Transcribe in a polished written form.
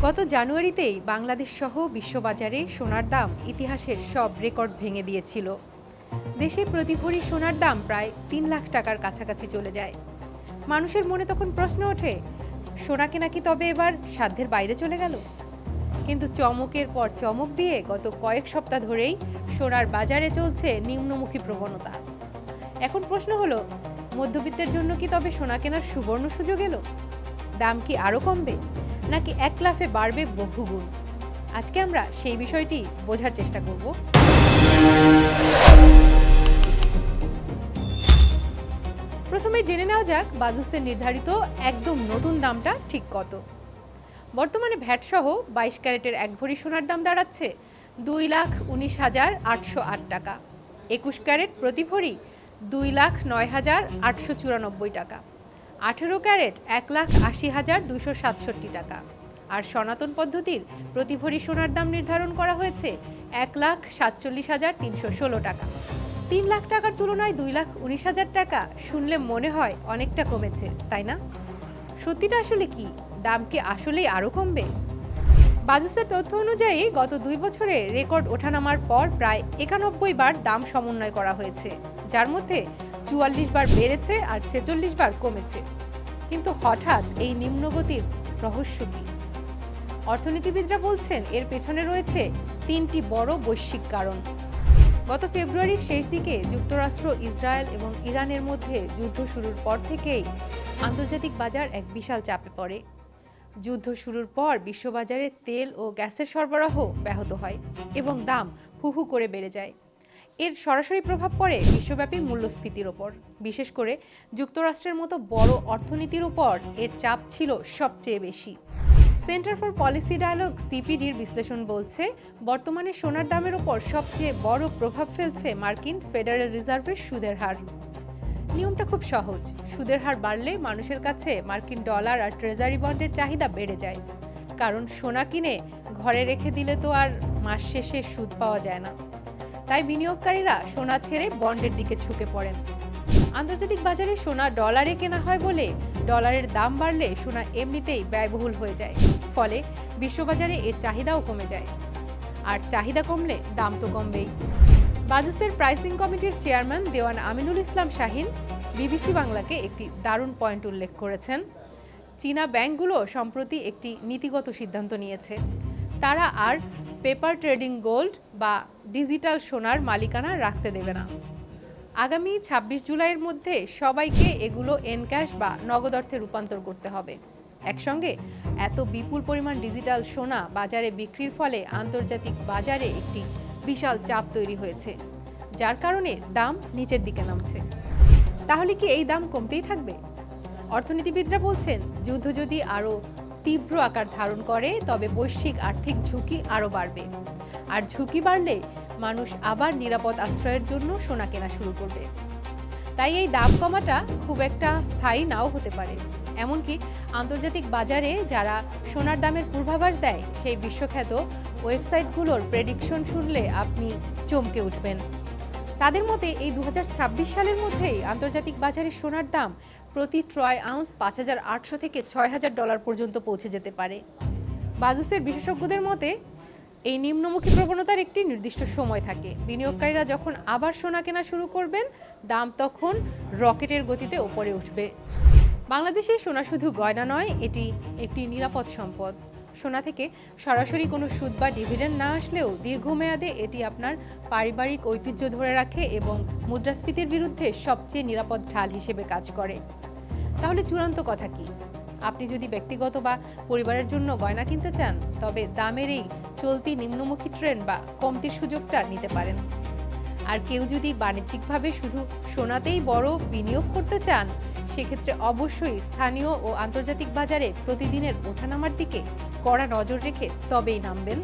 গত জানুয়ারিতেই বাংলাদেশ সহ বিশ্ববাজারে সোনার দাম ইতিহাসের সব রেকর্ড ভেঙে দিয়েছিল। দেশে প্রতি ভরি সোনার দাম প্রায় ৩ লাখ টাকার কাছাকাছি চলে যায়। মানুষের মনে তখন প্রশ্ন ওঠে, সোনা কেনা কি তবে এবার সাধ্যের বাইরে চলে গেল? কিন্তু চমকের পর চমক দিয়ে গত কয়েক সপ্তাহ ধরেই সোনার বাজারে চলছে নিম্নমুখী প্রবণতা। এখন প্রশ্ন হলো, মধ্যবিত্তের জন্য কি তবে সোনা কেনার সুবর্ণ সুযোগ এলো? দাম কি আরও কমবে, নাকি এক লাফে বাড়বে বহুগুণ? আজকে আমরা সেই বিষয়টি বোঝার চেষ্টা করব। প্রথমে জেনে নেওয়া যাক বাজুসের নির্ধারিত একদম নতুন দামটা ঠিক কত। বর্তমানে ভ্যাট সহ 22 ক্যারেটের এক ভরি সোনার দাম দাঁড়াচ্ছে 2,19,808 টাকা। 21 ক্যারেট প্রতি ভরি 2,09,894 টাকা। 18 ক্যারেট 1,80,267 টাকা। আর সনাতন পদ্ধতির প্রতি ভরি সোনার দাম নির্ধারণ করা হয়েছে 1,47,316 টাকা। 3 লাখ টাকার তুলনায় 2,19,000 টাকা শুনলে মনে হয় অনেকটা কমেছে, তাই না? সত্যিটা আসলে কি? দাম কি আসলেই আরও কমবে? বাজুসের তথ্য অনুযায়ী গত 2 বছরে রেকর্ড ওঠানামার পর প্রায় 91 বার দাম সমন্বয় করা হয়েছে, যার মধ্যে 44 বার বেড়েছে আর 46 বার কমেছে। কিন্তু হঠাৎ এই নিম্নগতির রহস্য কি? অর্থনীতিবিদরা বলছেন এর পেছনে রয়েছে 3টি বড় বৈশ্বিক কারণ। গত ফেব্রুয়ারির শেষ দিকে যুক্তরাষ্ট্র, ইসরায়েল এবং ইরানের মধ্যে যুদ্ধ শুরুর পর থেকেই আন্তর্জাতিক বাজার এক বিশাল চাপে পড়ে। যুদ্ধ শুরুর পর বিশ্ববাজারে তেল ও গ্যাসের সরবরাহ ব্যাহত হয় এবং দাম হু হু করে বেড়ে যায়। এর সরাসরি প্রভাব পড়ে বিশ্বব্যাপী মূল্যস্ফীতির ওপর। বিশেষ করে যুক্তরাষ্ট্রের মতো বড় অর্থনীতির উপর এর চাপ ছিল সবচেয়ে বেশি। সেন্টার ফর পলিসি ডায়ালগ সিপিডির বিশ্লেষণ বলছে, বর্তমানে সোনার দামের ওপর সবচেয়ে বড় প্রভাব ফেলছে মার্কিন ফেডারেল রিজার্ভের সুদের হার। নিয়মটা খুব সহজ, সুদের হার বাড়লে মানুষের কাছে মার্কিন ডলার আর ট্রেজারি বন্ডের চাহিদা বেড়ে যায়। কারণ সোনা কিনে ঘরে রেখে দিলে তো আর মাস শেষে সুদ পাওয়া যায় না। তাই বিনিয়োগকারীরা সোনা ছেড়ে বন্ডের দিকে ঝুঁকে পড়েন। আন্তর্জাতিক বাজারে সোনা ডলারে কেনা হয় বলে ডলারের দাম বাড়লে সোনা এমনিতেই ব্যয়বহুল হয়ে যায়। ফলে বিশ্ববাজারে এর চাহিদাও কমে যায়। আর চাহিদা কমলে দাম তো কমবেই। বাজুসের প্রাইসিং কমিটির চেয়ারম্যান দেওয়ান আমিনুল ইসলাম শাহিন বিবিসি বাংলাকে একটি দারুণ পয়েন্ট উল্লেখ করেছেন। চীনা ব্যাংকগুলো সম্প্রতি একটি নীতিগত সিদ্ধান্ত নিয়েছে। তারা আর পেপার ট্রেডিং গোল্ড বা ডিজিটাল সোনার মালিকানা রাখতে দেবে না। আগামী 26 জুলাইয়ের মধ্যে সবাইকে এগুলো এনক্যাশ বা নগদ অর্থে রূপান্তর করতে হবে। একসঙ্গে এত বিপুল পরিমাণ ডিজিটাল সোনা বাজারে বিক্রির ফলে আন্তর্জাতিক বাজারে একটি বিশাল চাপ তৈরি হয়েছে, যার কারণে দাম নিচের দিকে নামছে। তাহলে কি এই দাম কমতেই থাকবে? অর্থনীতিবিদরা বলছেন, যুদ্ধ যদি আরও তীব্র আকার ধারণ করে তবে বৈশ্বিক আর্থিক ঝুঁকি আরও বাড়বে। আর ঝুঁকি বাড়লে মানুষ আবার নিরাপদ আশ্রয়ের জন্য সোনা কেনা শুরু করবে। তাই এই দাম কমাটা খুব একটা স্থায়ী নাও হতে পারে। এমনকি আন্তর্জাতিক বাজারে যারা সোনার দামের পূর্বাভাস দেয় সেই বিশ্বখ্যাত ওয়েবসাইটগুলোর প্রেডিকশন শুনলে আপনি চমকে উঠবেন। তাদের মতে এই 2026 সালের মধ্যেই আন্তর্জাতিক বাজারে সোনার দাম প্রতি ট্রয় আউন্স 5,800 থেকে 6,000 ডলার পর্যন্ত পৌঁছে যেতে পারে। বাজুসের বিশেষজ্ঞদের মতে এই নিম্নমুখী প্রবণতার একটি নির্দিষ্ট সময় থাকে। বিনিয়োগকারীরা যখন আবার সোনা কেনা শুরু করবেন, দাম তখন রকেটের গতিতে উপরে উঠবে। বাংলাদেশে সোনা শুধু গয়না নয়, এটি একটি নিরাপদ সম্পদ। সোনা থেকে সরাসরি কোনো সুদ বা ডিভিডেন্ড না আসলেও দীর্ঘমেয়াদে এটি আপনার পারিবারিক ঐতিহ্য ধরে রাখে এবং মুদ্রাস্ফীতির বিরুদ্ধে সবচেয়ে নিরাপদ ঢাল হিসেবে কাজ করে। তাহলে চূড়ান্ত কথা কি? আপনি যদি ব্যক্তিগত বা পরিবারের জন্য গয়না কিনতে চান, তবে দামের এই চলতি নিম্নমুখী ট্রেন্ড বা কমতির সুযোগটা নিতে পারেন। আর কেউ যদি বাণিজ্যিকভাবে শুধু সোনাতেই বড় বিনিয়োগ করতে চান, সেক্ষেত্রে অবশ্যই স্থানীয় ও আন্তর্জাতিক বাজারে প্রতিদিনের ওঠানামার দিকে কড়া নজর রেখে তবেই নামবেন।